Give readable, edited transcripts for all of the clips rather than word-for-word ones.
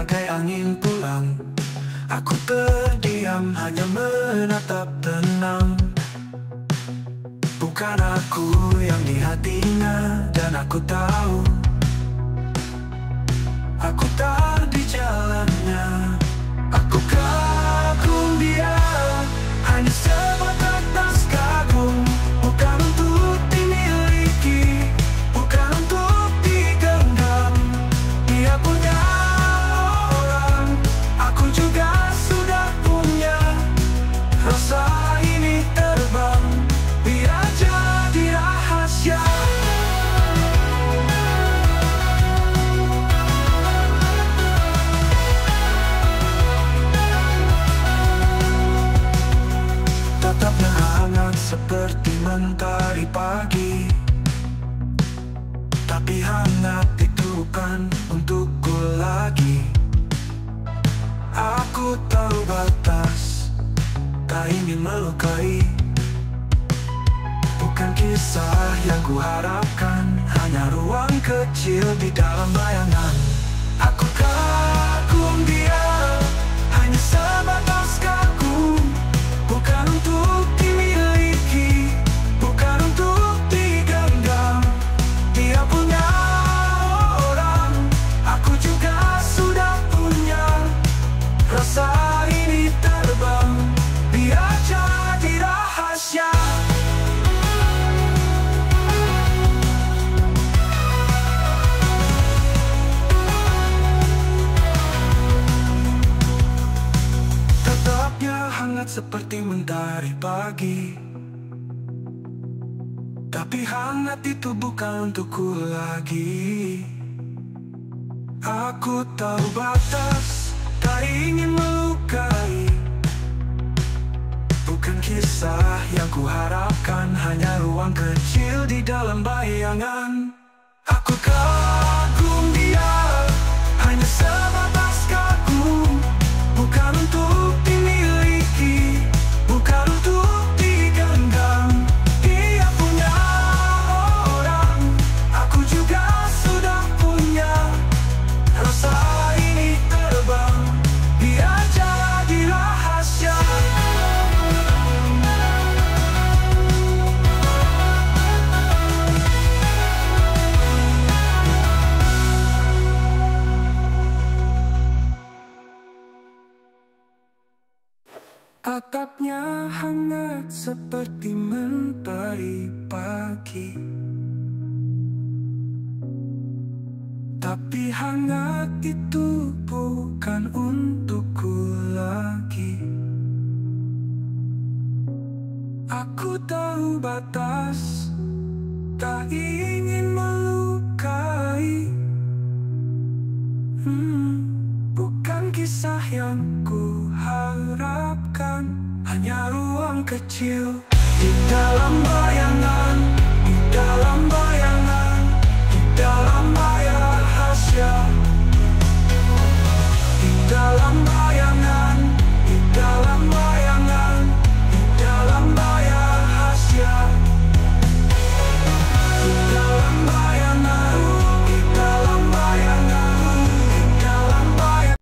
bagai angin pulang. Aku terdiam hanya menatap tenang. Bukan aku yang di hatinya, dan aku tahu aku tak di jalannya. Aku kagum dia, hanya sebatas kagum. Bukan untuk dimiliki, bukan untuk digenggam. Dia punya orang, aku juga sudah punya. Rasa ini terbang, biar jadi rahasia. Tatapnya hangat seperti mentari pagi, tapi hangat itu bukan untukku lagi. Aku tahu batas, tak ingin melukai. Bukan kisah yang kuharapkan, hanya ruang kecil di dalam bayangan. Aku kagum dia, hanya sebatas kagum. Bukan untuk dimiliki, bukan untuk digenggam. Dia punya orang, aku juga sudah punya. Rasa ini terbang, biar jadi rahasia. Tetapnya hangat seperti mentari pagi, tapi hangat itu bukan untukku lagi. Aku tahu batas, tak ingin melukai. Bukan kisah yang kuharapkan, hanya ruang kecil di dalam bayangan. Aku kagum dia, hanya sebatas kagum. Bukan untuk dimiliki, bukan untuk digenggam. Dia punya orang, aku juga sudah punya. Rasa ini terbang, biar jadi rahasia. Atapnya hangat seperti mentari pagi, tapi hangat itu bukan untukku lagi. Aku tahu batas, tak ingin melukai. Bukan kisah yang kuharapkan, hanya ruang kecil di dalam bayangan, di dalam bayangan, di dalam rahasia. Di dalam bayangan, di dalam bayangan, di dalam rahasia. Di dalam bayangan, di dalam bayangan, di dalam bayangan.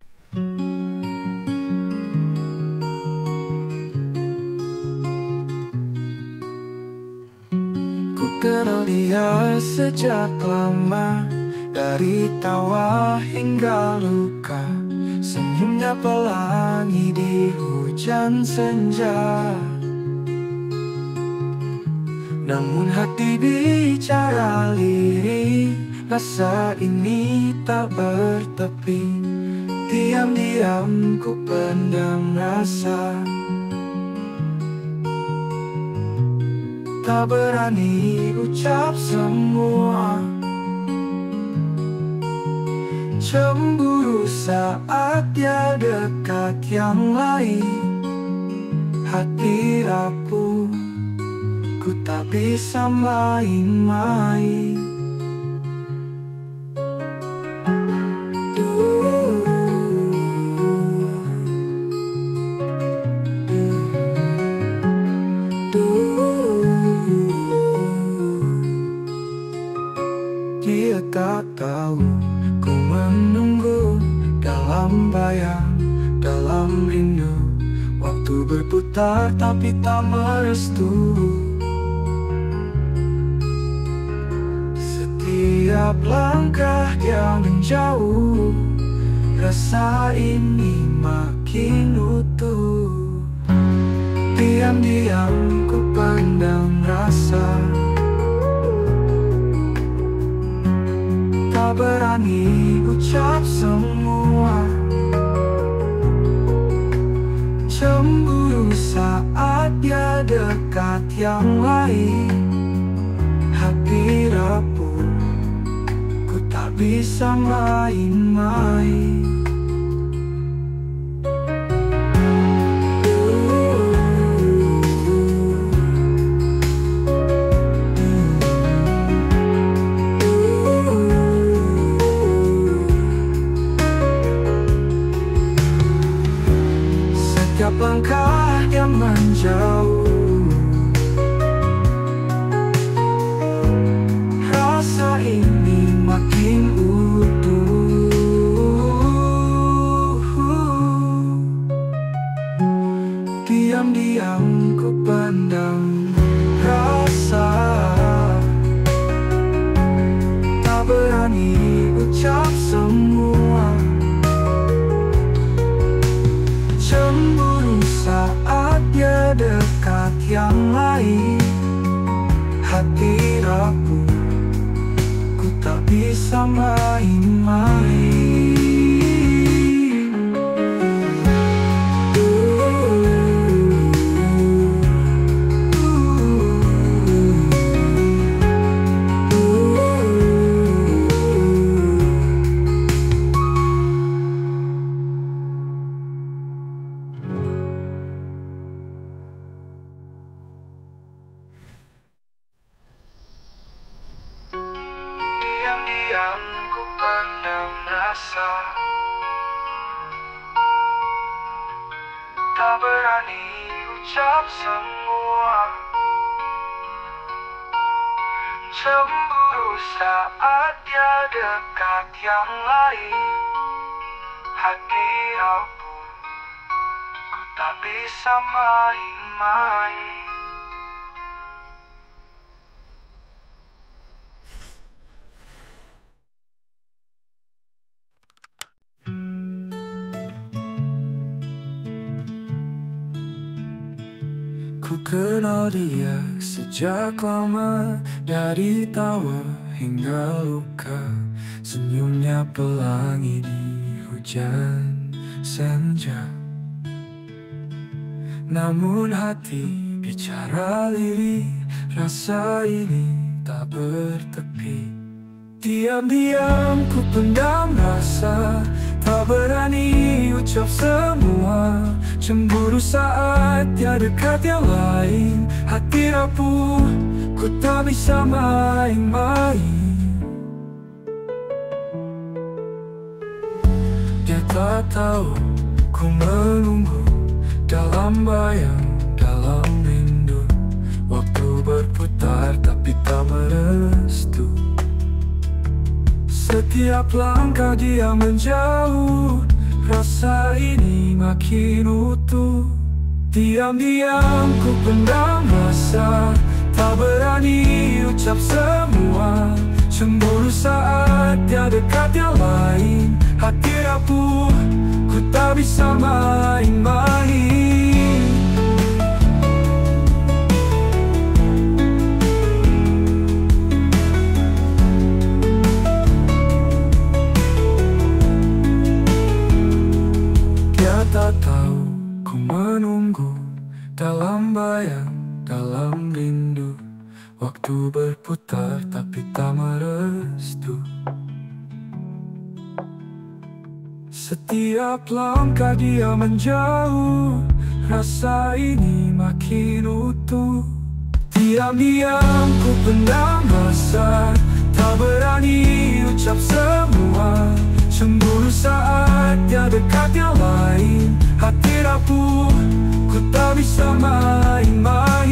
Ku kenal dia sejak lama, dari tawa hingga luka. Senyumnya pelangi di hujan senja. Namun hati bicara lirih, rasa ini tak bertepi. Diam-diam ku pendam rasa, tak berani ucap semua. Cemburu saat dia dekat yang lain. Hati rapuh, ku tak bisa main-main. Dia tak tahu ku menunggu dalam dalam bayang, dalam rindu. Waktu berputar tapi tak merestu. Setiap langkah dia menjauh, rasa ini makin utuh. Diam-diam ku pendam rasa, tak berani ucap semua. Cemburu saat dia dekat yang lain, hati rapuh, ku tak bisa main-main. Setiap langkah dia menjauh, rasa ini makin utuh. Diam-diam ku pendam rasa, tak berani ucap semua. Cemburu saat dia dekat yang lain, hati rapuh, ku tak bisa main-main. Diam-diam ku pendam rasa, tak berani ucap semua. Cemburu saat dia dekat yang lain, hati rapuh, ku tak bisa main-main. Ku kenal dia sejak lama, dari tawa hingga luka. Senyumnya pelangi di hujan senja, namun hati bicara lirih. Rasa ini tak bertepi. Diam-diam ku pendam rasa, tak berani ucap semua. Cemburu saat dia dekat yang lain, hati rapuh, ku tak bisa main-main. Dia tak tahu ku menunggu, dalam bayang, dalam rindu. Waktu berputar tapi tak merestu. Setiap langkah dia menjauh, rasa ini makin utuh. Diam-diam ku pendam rasa, tak berani ucap semua. Cemburu saat dia dekat yang lain, hati rapuh, ku tak bisa main-main. Tak tahu ku menunggu, dalam bayang, dalam rindu. Waktu berputar tapi tak merestu. Setiap langkah dia menjauh, rasa ini makin utuh. Diam-diam ku pendam rasa, tak berani ucap semua. Cemburu saat dia dekat yang lain, hati rapuh, ku tak bisa main-main.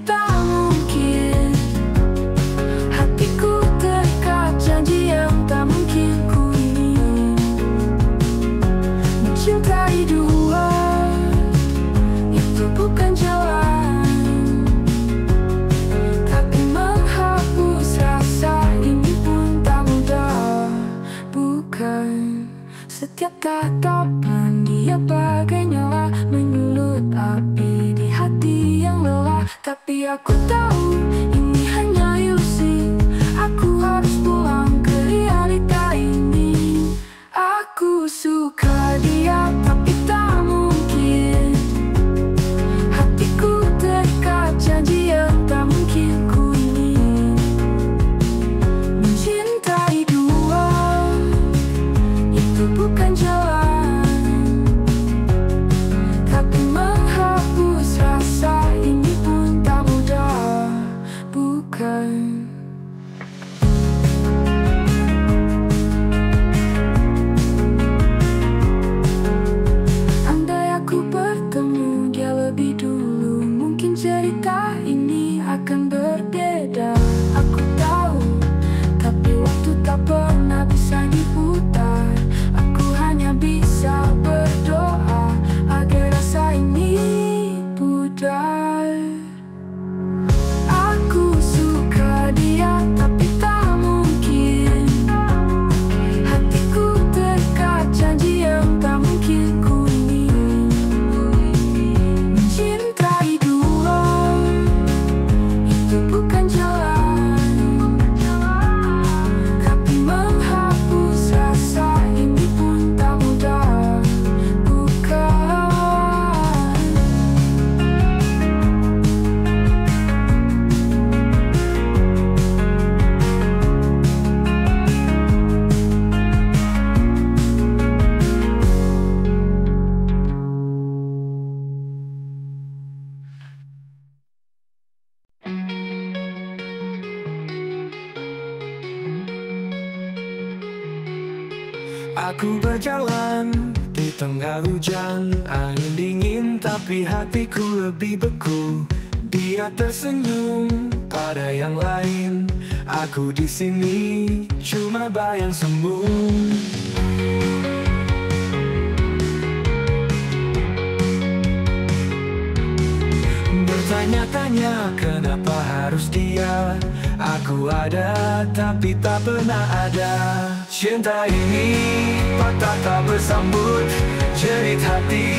tak mungkin. Hatiku terikat janji yang tak mungkin ku ingin. Mencintai dua, itu bukan jalan, tapi menghapus rasa ini pun tak mudah. Bukan setiap tatapan dia bagai nyala menyulut api di hati yang lelah. Tapi aku tahu ini hanya ilusi. Aku harus pulang ke realita ini. Aku suka dia tapi tak mungkin. Hatiku terikat janji yang tak mungkin ku ingin. Mencintai dua, itu bukan jalan, tapi menghapus rasa ini pun tak mudah. Bukan. Andai aku bertemu dia lebih dulu, mungkin cerita ini akan berbeda. Aku tahu, tapi waktu tak pernah bisa diputar. Aku hanya bisa berdoa agar rasa ini pudar. Aku suka dia tapi tak mungkin. Hatiku terikat janji yang tak mungkin ku ingin. Mencintai dua, itu bukan jalan, tapi menghapus rasa ini pun tak mudah. Bukan. Aku berjalan di tengah hujan, angin dingin tapi hatiku lebih beku. Dia tersenyum pada yang lain, aku di sini cuma bayang semu. Bertanya-tanya kenapa harus dia. Aku ada tapi tak pernah ada. Cinta ini patah tak bersambut, jerit hati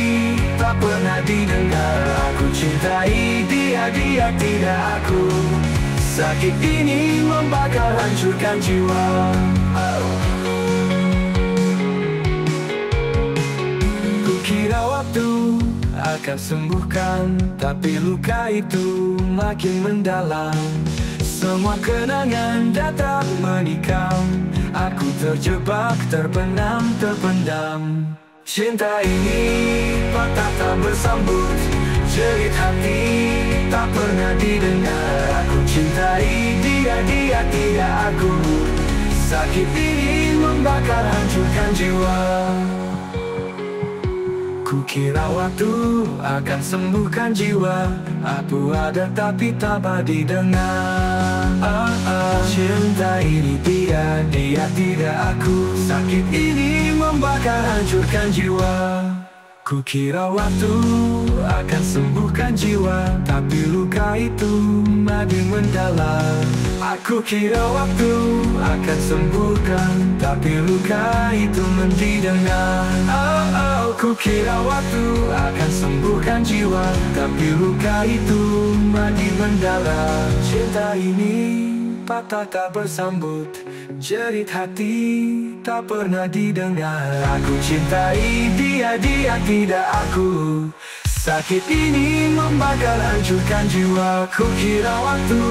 tak pernah didengar. Aku cintai dia, dia tidak aku. Sakit ini membakar, hancurkan jiwa. Kukira waktu akan sembuhkan, tapi luka itu makin mendalam. Semua kenangan datang menikam, aku terjebak, terbenam, terpendam. Cinta ini patah tak bersambut, jerit hati tak pernah didengar. Aku cintai dia, dia tidak aku. Sakit ini membakar, hancurkan jiwa. Kukira waktu akan sembuhkan jiwa. Aku ada tapi tak didengar. Cinta ini dia, dia tidak aku. Sakit ini membakar, hancurkan jiwa. Kukira waktu akan sembuhkan jiwa, tapi luka itu makin mendalam. Aku kira waktu akan sembuhkan, tapi luka itu mendidengar. Kukira waktu akan sembuhkan jiwa, tapi luka itu makin mendalam. Cinta ini patah tak bersambut, jerit hati tak pernah didengar. Aku cintai dia, dia tidak aku. Sakit ini membakar, hancurkan jiwa. Kukira waktu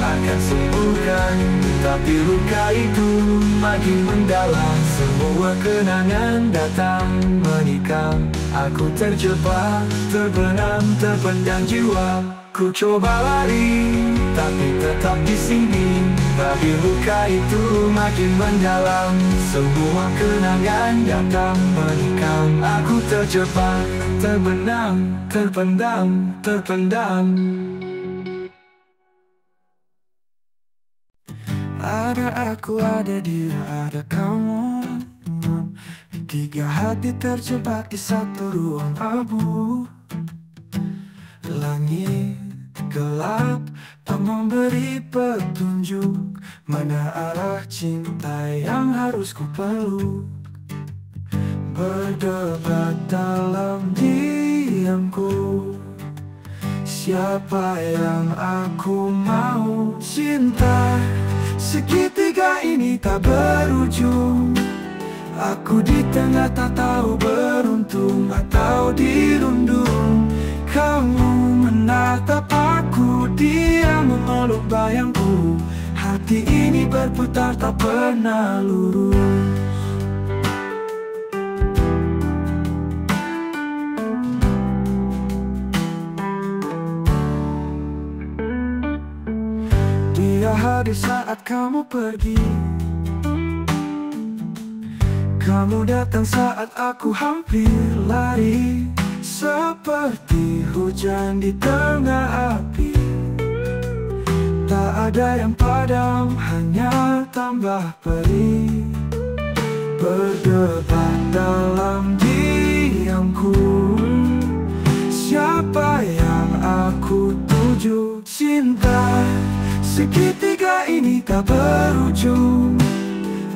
akan sembuhkan, tapi luka itu makin mendalam. Semua kenangan datang menikam, aku terjebak, terbenam, terpendam jiwa. Ku coba lari, tapi tetap di sini. Tapi luka itu makin mendalam. Semua kenangan datang menikam, aku terjebak, terbenam, terpendam, terpendam. Ada aku, ada dia, ada kamu. Tiga hati terjebak di satu ruang abu. Langit gelap tak memberi petunjuk mana arah cinta yang harus ku peluk. Berdebat dalam diamku, siapa yang aku mau? Cinta segitiga ini tak berujung. Aku di tengah tak tahu beruntung atau dirundung. Kamu menatap aku, dia memeluk bayangku. Hati ini berputar tak pernah lurus. Dia hadir saat kamu pergi. Kamu datang saat aku hampir lari. Seperti hujan di tengah api. Tak ada yang padam, hanya tambah perih. Berdebat dalam diamku, siapa yang aku tuju? Cinta segitiga ini tak berujung.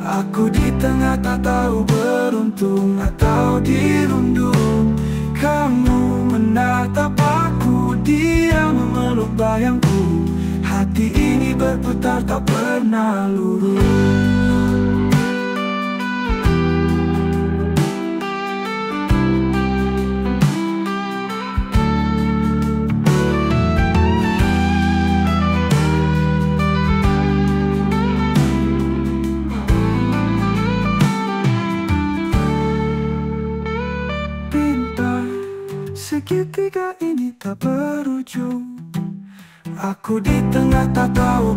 Aku di tengah tak tahu beruntung atau dirundung. Kamu menatap aku, dia memeluk bayangku. Hati ini berputar tak pernah lurus. Segitiga ini tak berujung. Aku di tengah tak tahu